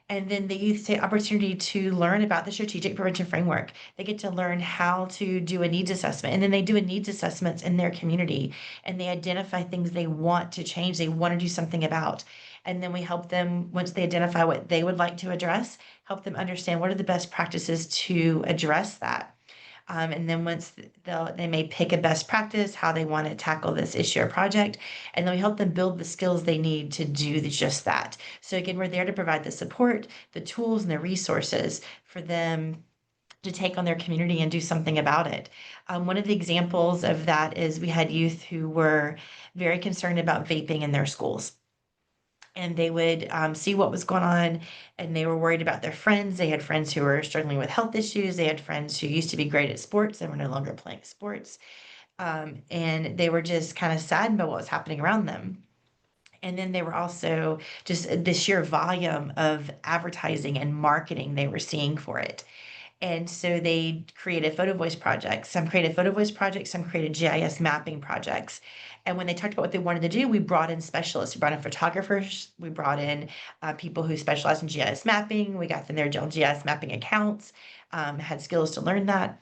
Speaker 6: And then the youth take opportunity to learn about the strategic prevention framework. They get to learn how to do a needs assessment. And then they do a needs assessments in their community and they identify things they want to change, they want to do something about. And then we help them, once they identify what they would like to address, help them understand what are the best practices to address that. And then once they may pick a best practice, how they want to tackle this issue or project, and then we help them build the skills they need to do just that. So again, we're there to provide the support, the tools, and the resources for them to take on their community and do something about it. One of the examples of that is we had youth who were very concerned about vaping in their schools. And they would see what was going on, and they were worried about their friends. They had friends who were struggling with health issues. They had friends who used to be great at sports and were no longer playing sports. And they were just kind of saddened by what was happening around them. And then they were also just the sheer volume of advertising and marketing they were seeing for it. And so they created photo voice projects. Some created photo voice projects, some created GIS mapping projects. And when they talked about what they wanted to do, we brought in specialists. We brought in photographers. We brought in people who specialize in GIS mapping. We got them their GIS mapping accounts, had skills to learn that.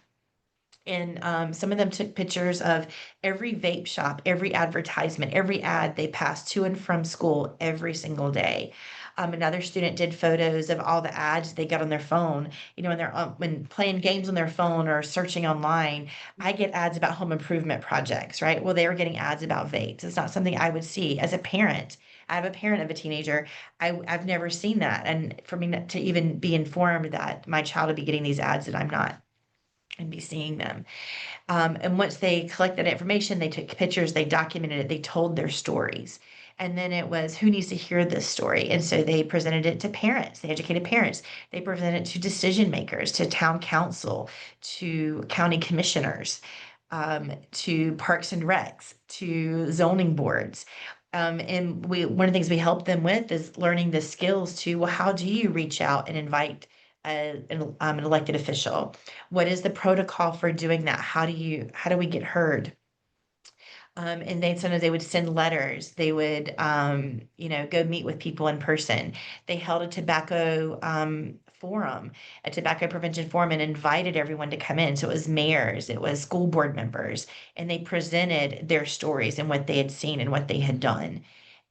Speaker 6: And some of them took pictures of every vape shop, every advertisement, every ad they passed to and from school every single day. Another student did photos of all the ads they got on their phone. You know, when they're when playing games on their phone or searching online, I get ads about home improvement projects, right? Well, they were getting ads about vapes. It's not something I would see as a parent. I have a parent of a teenager. I've never seen that. And for me to even be informed that my child would be getting these ads that I'm not and be seeing them. And once they collected that information, they took pictures, they documented it, they told their stories. And then it was who needs to hear this story. And so they presented it to parents, they educated parents, they presented it to decision makers, to town council, to county commissioners, to parks and recs, to zoning boards. And one of the things we help them with is learning the skills to, well, how do you reach out and invite an elected official? What is the protocol for doing that? How do we get heard? And sometimes they would send letters. They would, go meet with people in person. They held a tobacco forum, a tobacco prevention forum, and invited everyone to come in. So it was mayors, it was school board members, and they presented their stories and what they had seen and what they had done.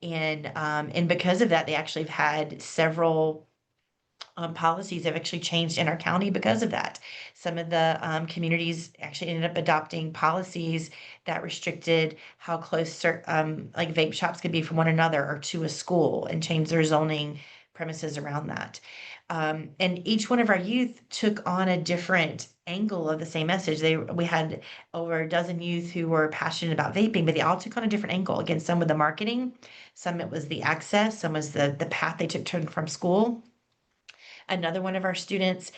Speaker 6: And because of that, they actually have had several policies have actually changed in our county because of that. Some of the communities actually ended up adopting policies that restricted how close like vape shops could be from one another or to a school, and changed their zoning premises around that. And each one of our youth took on a different angle of the same message. We had over a dozen youth who were passionate about vaping, but they all took on a different angle. Again, some with the marketing, some it was the access, some was the path they took from school. Another one of our students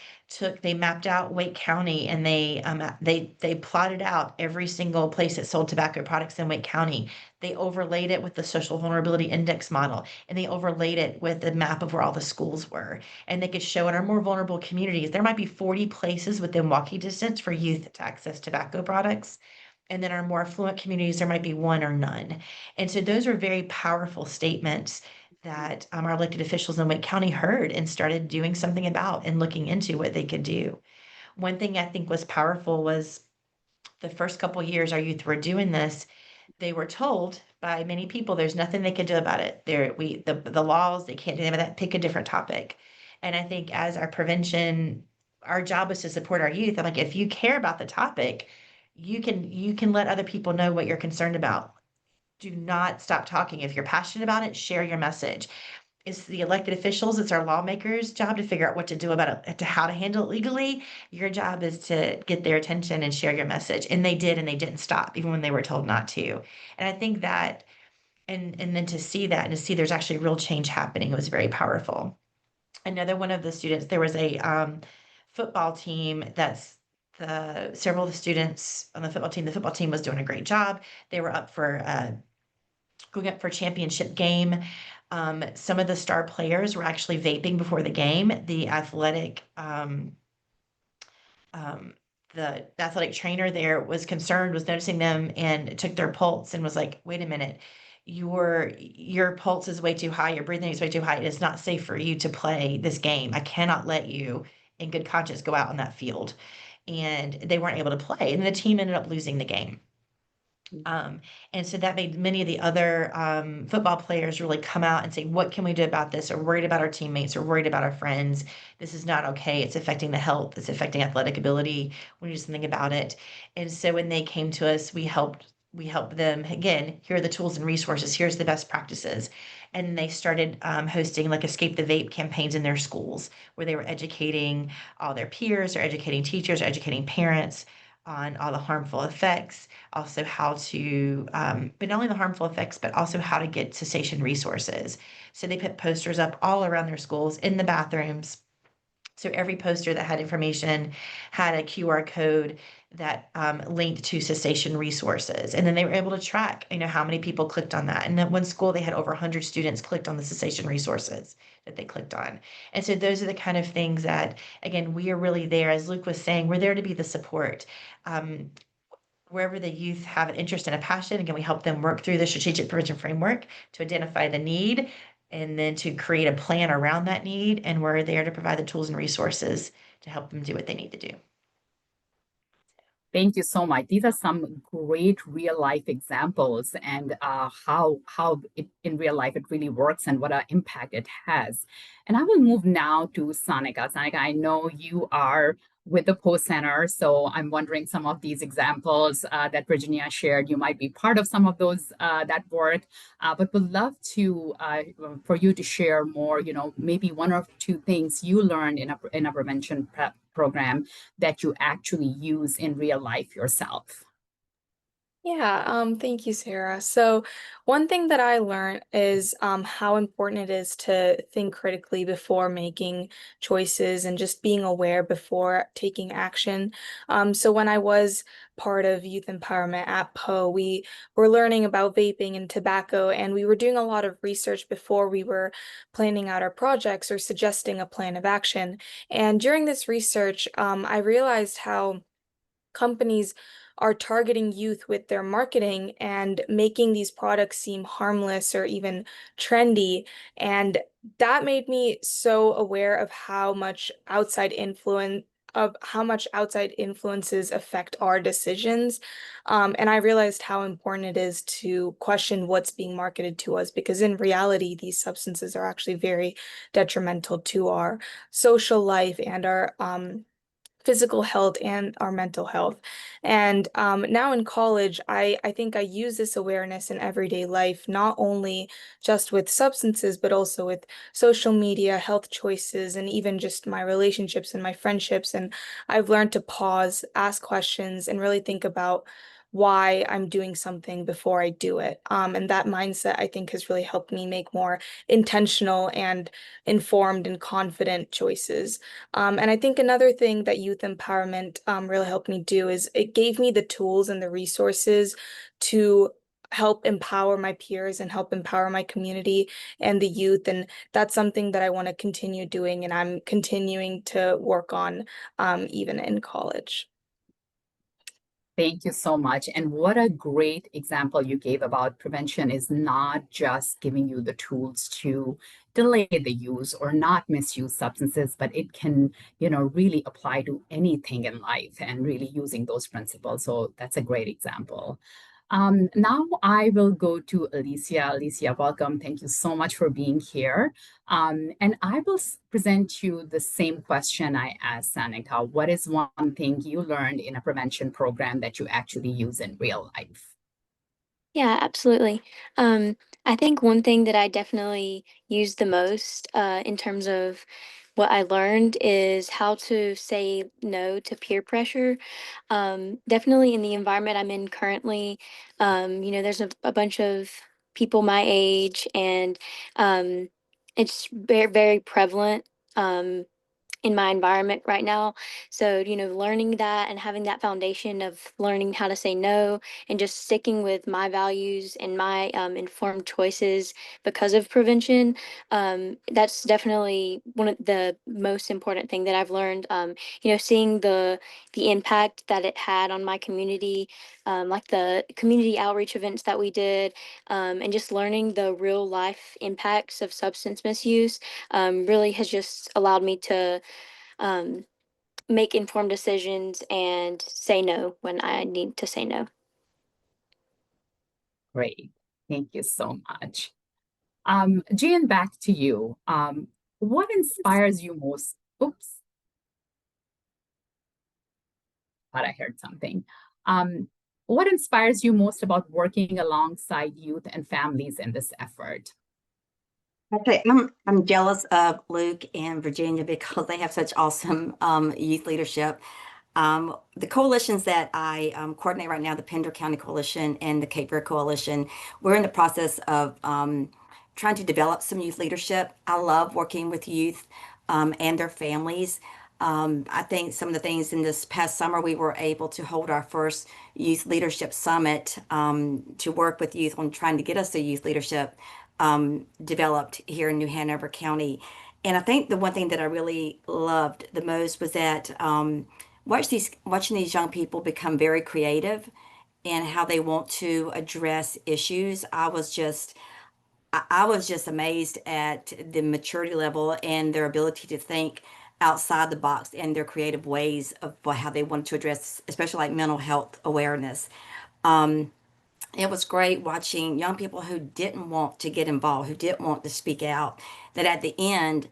Speaker 6: they mapped out Wake County, and they plotted out every single place that sold tobacco products in Wake County. They overlaid it with the social vulnerability index model, and they overlaid it with the map of where all the schools were. And they could show in our more vulnerable communities, there might be 40 places within walking distance for youth to access tobacco products. And then our more affluent communities, there might be one or none. And so those are very powerful statements that our elected officials in Wake County heard and started doing something about and looking into what they could do. One thing I think was powerful was the first couple years our youth were doing this, they were told by many people there's nothing they can do about it. The laws, they can't do any of that, pick a different topic. And I think as our prevention, our job is to support our youth. I'm like, if you care about the topic, you can let other people know what you're concerned about. Do not stop talking. If you're passionate about it, share your message. It's the elected officials, it's our lawmakers' job to figure out what to do about it, to how to handle it legally. Your job is to get their attention and share your message. And they did, and they didn't stop, even when they were told not to. And I think that, and then to see that and to see there's actually real change happening was very powerful. Another one of the students, there was a football team several of the students on the football team was doing a great job. They were going up for a championship game. Some of the star players were actually vaping before the game. The athletic trainer there was concerned, was noticing them and took their pulse and was like, wait a minute, your pulse is way too high, your breathing is way too high. It is not safe for you to play this game. I cannot let you in good conscience go out on that field. And they weren't able to play. And the team ended up losing the game. And so that made many of the other football players really come out and say, what can we do about this? We're worried about our teammates. We're worried about our friends. This is not okay. It's affecting the health. It's affecting athletic ability. We need to do something about it. And so when they came to us, we helped them. Again, here are the tools and resources. Here's the best practices. And they started hosting like Escape the Vape campaigns in their schools, where they were educating all their peers, or educating teachers, or educating parents on all the harmful effects, also how to, but not only the harmful effects, but also how to get cessation resources. So they put posters up all around their schools, in the bathrooms. So every poster that had information had a QR code that linked to cessation resources. And then they were able to track, how many people clicked on that. And at one school, they had over 100 students clicked on the cessation resources that they clicked on. And so those are the kind of things that, again, we are really there, as Luke was saying, we're there to be the support. Wherever the youth have an interest and a passion, again, we help them work through the strategic prevention framework to identify the need and then to create a plan around that need. And we're there to provide the tools and resources to help them do what they need to do.
Speaker 3: Thank you so much. These are some great real life examples, and how in real life it really works and what an impact it has. And I will move now to Sanika. Sanika, I know you are with the Poe Center, so I'm wondering, some of these examples that Virginia shared, you might be part of some of those that work, but would love to for you to share more. Maybe one or two things you learned in a prevention prep program that you actually use in real life yourself.
Speaker 7: Yeah, thank you, Sarah. So one thing that I learned is how important it is to think critically before making choices and just being aware before taking action. So when I was part of youth empowerment at Poe, we were learning about vaping and tobacco, and we were doing a lot of research before we were planning out our projects or suggesting a plan of action. And during this research, I realized how companies are targeting youth with their marketing and making these products seem harmless or even trendy. And that made me so aware of how much outside influences affect our decisions. And I realized how important it is to question what's being marketed to us, because in reality, these substances are actually very detrimental to our social life and our physical health and our mental health. And now in college, I think I use this awareness in everyday life, not only just with substances, but also with social media, health choices, and even just my relationships and my friendships. And I've learned to pause, ask questions, and really think about why I'm doing something before I do it. And that mindset, I think, has really helped me make more intentional and informed and confident choices. And I think another thing that youth empowerment really helped me do is it gave me the tools and the resources to help empower my peers and help empower my community and the youth. And that's something that I want to continue doing, and I'm continuing to work on even in college.
Speaker 3: Thank you so much. And what a great example you gave about prevention is not just giving you the tools to delay the use or not misuse substances, but it can, really apply to anything in life and really using those principles. So that's a great example. Now I will go to Alicia. Alicia, welcome. Thank you so much for being here. And I will present you the same question I asked Sanika. What is one thing you learned in a prevention program that you actually use in real life?
Speaker 8: Yeah, absolutely. I think one thing that I definitely use the most in terms of what I learned is how to say no to peer pressure. Definitely in the environment I'm in currently, there's a bunch of people my age, and it's very, very prevalent. In my environment right now. So, learning that and having that foundation of learning how to say no and just sticking with my values and my informed choices because of prevention, that's definitely one of the most important thing that I've learned. Seeing the impact that it had on my community, like the community outreach events that we did, and just learning the real life impacts of substance misuse really has just allowed me to um, make informed decisions and say no when I need to say no.
Speaker 3: Great. Thank you so much. Gian, back to you. What inspires you most? Oops, thought I heard something. What inspires you most about working alongside youth and families in this effort?
Speaker 4: Okay, I'm jealous of Luke and Virginia because they have such awesome youth leadership. The coalitions that I coordinate right now, the Pender County Coalition and the Cape Fear Coalition, we're in the process of trying to develop some youth leadership. I love working with youth and their families. I think some of the things in this past summer, we were able to hold our first youth leadership summit to work with youth on trying to get us a youth leadership developed here in New Hanover County. And I think the one thing that I really loved the most was that watching these young people become very creative and how they want to address issues. I was just amazed at the maturity level and their ability to think outside the box and their creative ways of how they wanted to address, especially like mental health awareness. Um, it was great watching young people who didn't want to get involved, who didn't want to speak out, that at the end,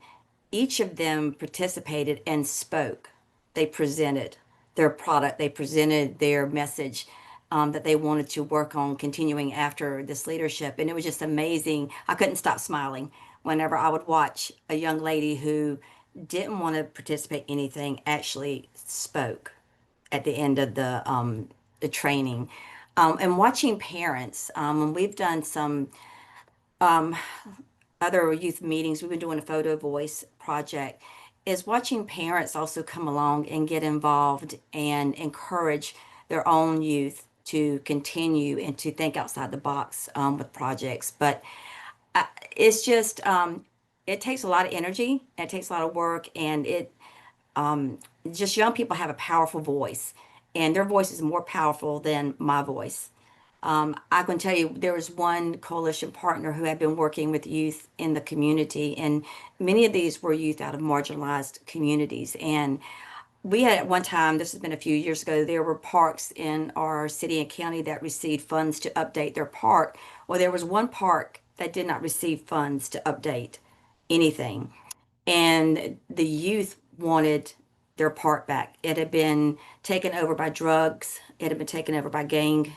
Speaker 4: each of them participated and spoke. They presented their product, they presented their message that they wanted to work on continuing after this leadership. And it was just amazing. I couldn't stop smiling whenever I would watch a young lady who didn't want to participate in anything actually spoke at the end of the training. And watching parents, when we've done some um, other youth meetings, we've been doing a photo voice project, is watching parents also come along and get involved and encourage their own youth to continue and to think outside the box with projects. But it's just, it takes a lot of energy, it takes a lot of work, and um, just young people have a powerful voice, and their voice is more powerful than my voice. I can tell you there was one coalition partner who had been working with youth in the community, and many of these were youth out of marginalized communities. And we had at one time, this has been a few years ago, there were parks in our city and county that received funds to update their park. Well, there was one park that did not receive funds to update anything. And the youth wanted their park back. It had been taken over by drugs. It had been taken over by gang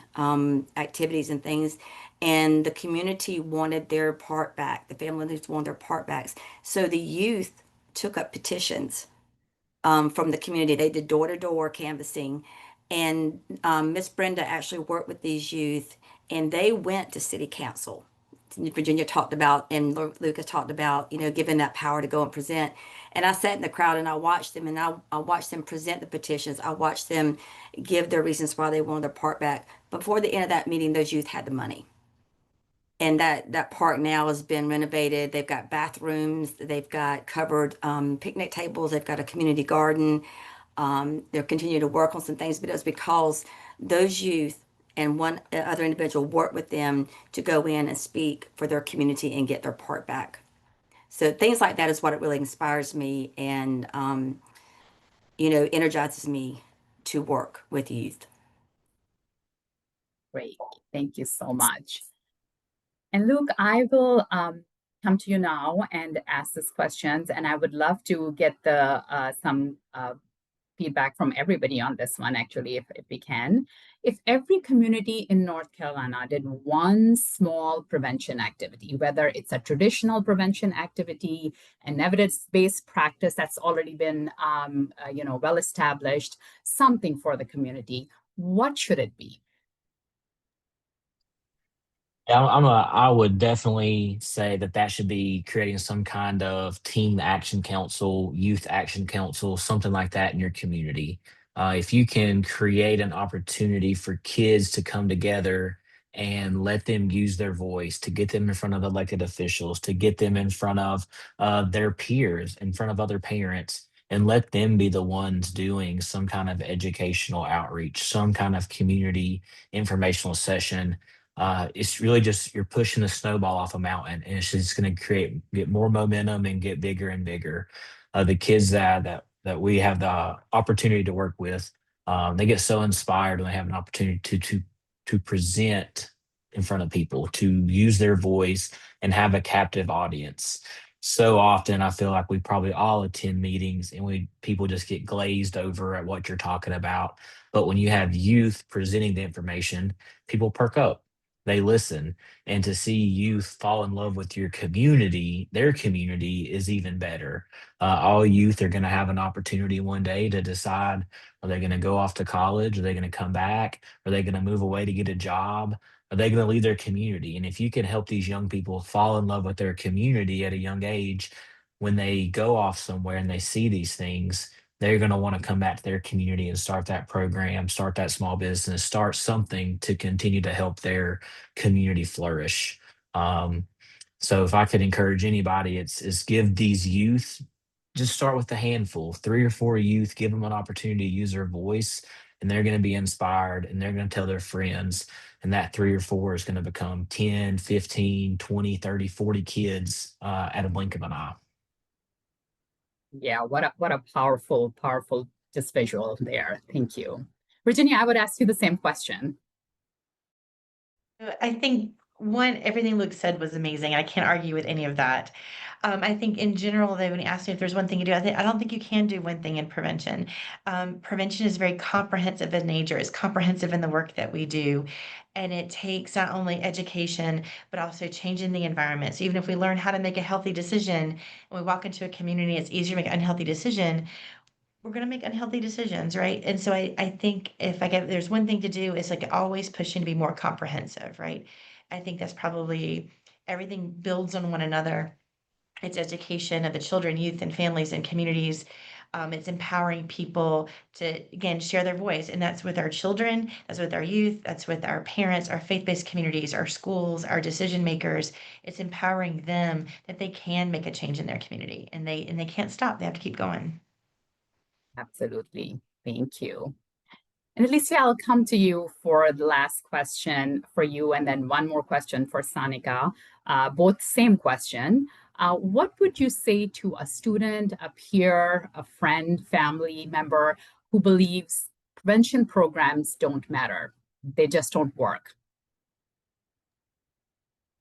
Speaker 4: activities and things. And the community wanted their park back. The families wanted their park backs. So the youth took up petitions from the community. They did door-to-door canvassing. And Miss Brenda actually worked with these youth, and they went to city council. Virginia talked about, and Lucas talked about, giving that power to go and present. And I sat in the crowd and I watched them, and I watched them present the petitions. I watched them give their reasons why they wanted their park back. Before the end of that meeting, those youth had the money. And that park now has been renovated. They've got bathrooms, they've got covered picnic tables, they've got a community garden. They're continuing to work on some things, but it was because those youth and one other individual worked with them to go in and speak for their community and get their park back. So things like that is what it really inspires me and, energizes me to work with youth.
Speaker 3: Great. Thank you so much. And Luke, I will come to you now and ask these questions, and I would love to get some feedback from everybody on this one, actually, if we can. If every community in North Carolina did one small prevention activity, whether it's a traditional prevention activity, an evidence-based practice that's already been, well established, something for the community, what should it be?
Speaker 5: Yeah, I would definitely say that that should be creating some kind of teen action council, youth action council, something like that in your community. If you can create an opportunity for kids to come together and let them use their voice, to get them in front of elected officials, to get them in front of their peers, in front of other parents, and let them be the ones doing some kind of educational outreach, some kind of community informational session. It's really just you're pushing the snowball off a mountain, and it's just going to get more momentum and get bigger and bigger. The kids that we have the opportunity to work with, they get so inspired when they have an opportunity to present in front of people, to use their voice and have a captive audience. So often, I feel like we probably all attend meetings and people just get glazed over at what you're talking about. But when you have youth presenting the information, people perk up, they listen, and to see youth fall in love with your community, their community, is even better. All youth are going to have an opportunity one day to decide, are they going to go off to college, are they going to come back, are they going to move away to get a job, are they going to leave their community? And if you can help these young people fall in love with their community at a young age, when they go off somewhere and they see these things, they're going to want to come back to their community and start that program, start that small business, start something to continue to help their community flourish. Um, so if I could encourage anybody, it's give these youth, just start with a handful, 3 or 4 youth, give them an opportunity to use their voice, and they're going to be inspired and they're going to tell their friends. And that 3 or 4 is going to become 10, 15, 20, 30, 40 kids at a blink of an eye.
Speaker 3: Yeah, what a powerful just visual there. Thank you. Virginia, I would ask you the same question.
Speaker 6: I think everything Luke said was amazing. I can't argue with any of that. I think in general, though, when you asked me if there's one thing to do, I don't think you can do one thing in prevention. Prevention is very comprehensive in nature. It's comprehensive in the work that we do. And it takes not only education, but also changing the environment. So even if we learn how to make a healthy decision, and we walk into a community, it's easier to make an unhealthy decision, we're going to make unhealthy decisions, right? And so I think there's one thing to do, is like always pushing to be more comprehensive, right? I think that's probably everything builds on one another. It's education of the children, youth, and families and communities. It's empowering people to, again, share their voice. And that's with our children, that's with our youth, that's with our parents, our faith-based communities, our schools, our decision makers. It's empowering them that they can make a change in their community, and they can't stop. They have to keep going.
Speaker 3: Absolutely. Thank you. And Alicia, I'll come to you for the last question for you, and then one more question for Sanika. Both same question. What would you say to a student, a peer, a friend, family member who believes prevention programs don't matter? They just don't work.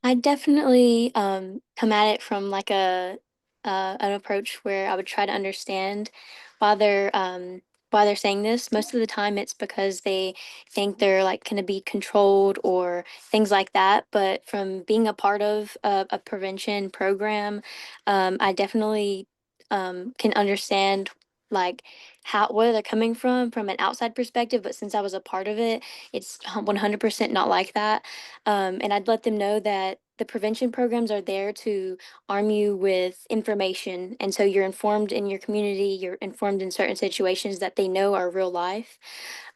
Speaker 8: I definitely come at it from like an approach where I would try to understand why they're saying this. Most of the time, it's because they think they're like going to be controlled or things like that. But from being a part of a prevention program, I definitely can understand like where they're coming from an outside perspective. But since I was a part of it, it's 100% not like that. And I'd let them know that the prevention programs are there to arm you with information. And so you're informed in your community, you're informed in certain situations that they know are real life.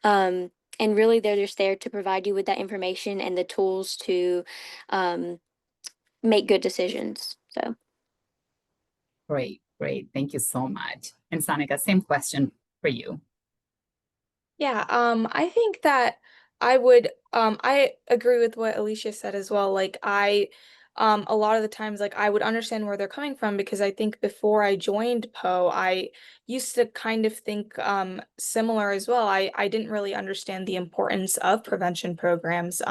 Speaker 8: And really, they're just there to provide you with that information and the tools to make good decisions. So.
Speaker 3: Great. Thank you so much. And Sanika, same question for you.
Speaker 7: Yeah, I think that I agree with what Alicia said as well. Like a lot of the times, like, I would understand where they're coming from, because I think before I joined Poe, I used to kind of think similar as well. I didn't really understand the importance of prevention programs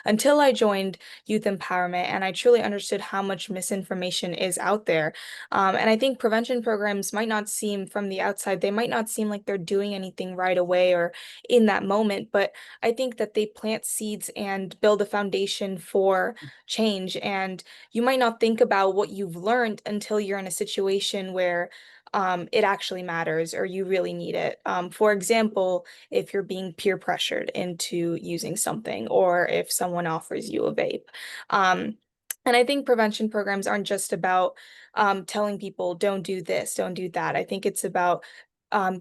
Speaker 7: until I joined Youth Empowerment, and I truly understood how much misinformation is out there. And I think prevention programs might not seem, from the outside, they might not seem like they're doing anything right away or in that moment, but I think that they plant seeds and build a foundation for change. And you might not think about what you've learned until you're in a situation where it actually matters or you really need it. For example, if you're being peer pressured into using something, or if someone offers you a vape. And I think prevention programs aren't just about telling people, don't do this, don't do that. I think it's about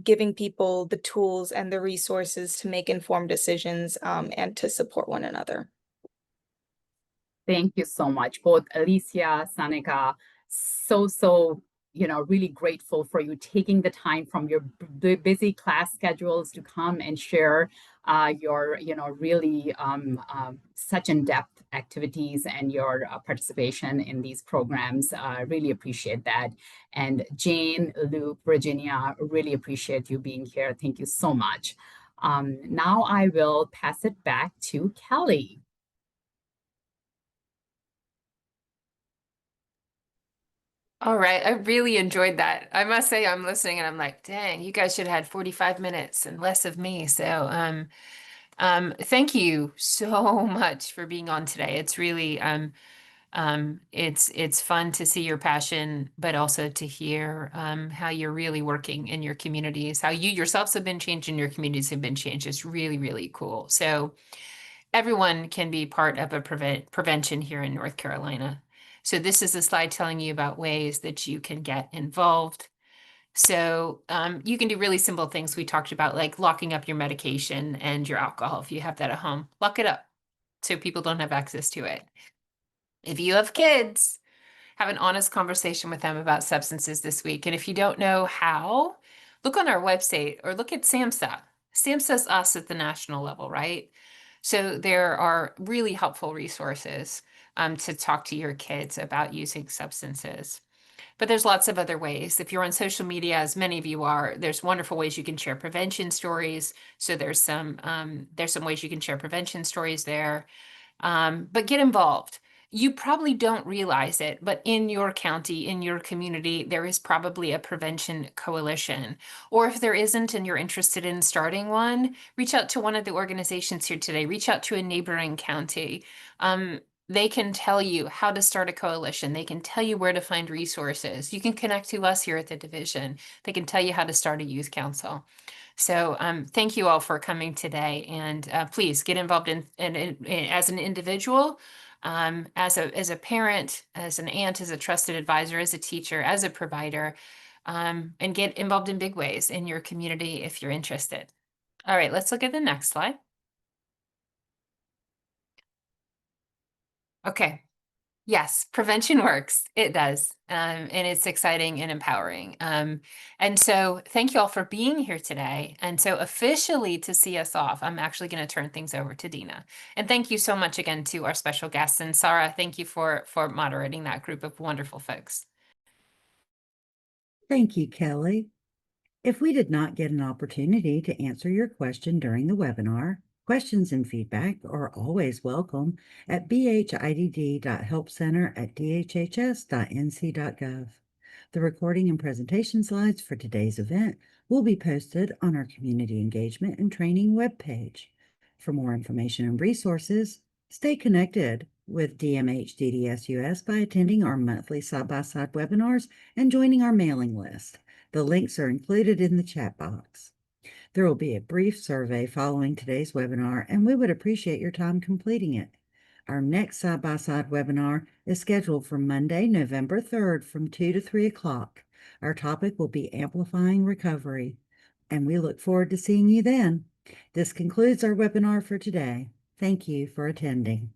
Speaker 7: giving people the tools and the resources to make informed decisions and to support one another.
Speaker 3: Thank you so much, both Alicia, Sanika. So, really grateful for you taking the time from your busy class schedules to come and share your, really such in-depth activities and your participation in these programs. Really appreciate that. And Jane, Luke, Virginia, really appreciate you being here. Thank you so much. Now I will pass it back to Kelly.
Speaker 2: All right, I really enjoyed that. I must say, I'm listening and I'm like, dang, you guys should have had 45 minutes and less of me. So, thank you so much for being on today. It's really, it's fun to see your passion, but also to hear how you're really working in your communities, how you yourselves have been changed and your communities have been changed. It's really, really cool. So everyone can be part of a prevention here in North Carolina. So this is a slide telling you about ways that you can get involved. So you can do really simple things we talked about, like locking up your medication and your alcohol. If you have that at home, lock it up so people don't have access to it. If you have kids, have an honest conversation with them about substances this week. And if you don't know how, look on our website or look at SAMHSA. SAMHSA's us at the national level, right? So there are really helpful resources to talk to your kids about using substances. But there's lots of other ways. If you're on social media, as many of you are, there's wonderful ways you can share prevention stories. So there's some ways you can share prevention stories there. But get involved. You probably don't realize it, but in your county, in your community, there is probably a prevention coalition. Or if there isn't and you're interested in starting one, reach out to one of the organizations here today. Reach out to a neighboring county. They can tell you how to start a coalition. They can tell you where to find resources. You can connect to us here at the division. They can tell you how to start a youth council. So thank you all for coming today, and please get involved in as an individual, as a parent, as an aunt, as a trusted advisor, as a teacher, as a provider, and get involved in big ways in your community if you're interested. All right, let's look at the next slide. Okay. Yes, prevention works. It does. And it's exciting and empowering. And so thank you all for being here today. And so officially to see us off, I'm actually going to turn things over to Dina. And thank you so much again to our special guests. And Sarah, thank you for moderating that group of wonderful folks.
Speaker 1: Thank you, Kelly. If we did not get an opportunity to answer your question during the webinar, questions and feedback are always welcome at bhidd.helpcenter@dhhs.nc.gov. The recording and presentation slides for today's event will be posted on our Community Engagement and Training webpage. For more information and resources, stay connected with DMH-DDS-US by attending our monthly side-by-side webinars and joining our mailing list. The links are included in the chat box. There will be a brief survey following today's webinar, and we would appreciate your time completing it. Our next side-by-side webinar is scheduled for Monday, November 3rd from 2 to 3 o'clock. Our topic will be amplifying recovery, and we look forward to seeing you then. This concludes our webinar for today. Thank you for attending.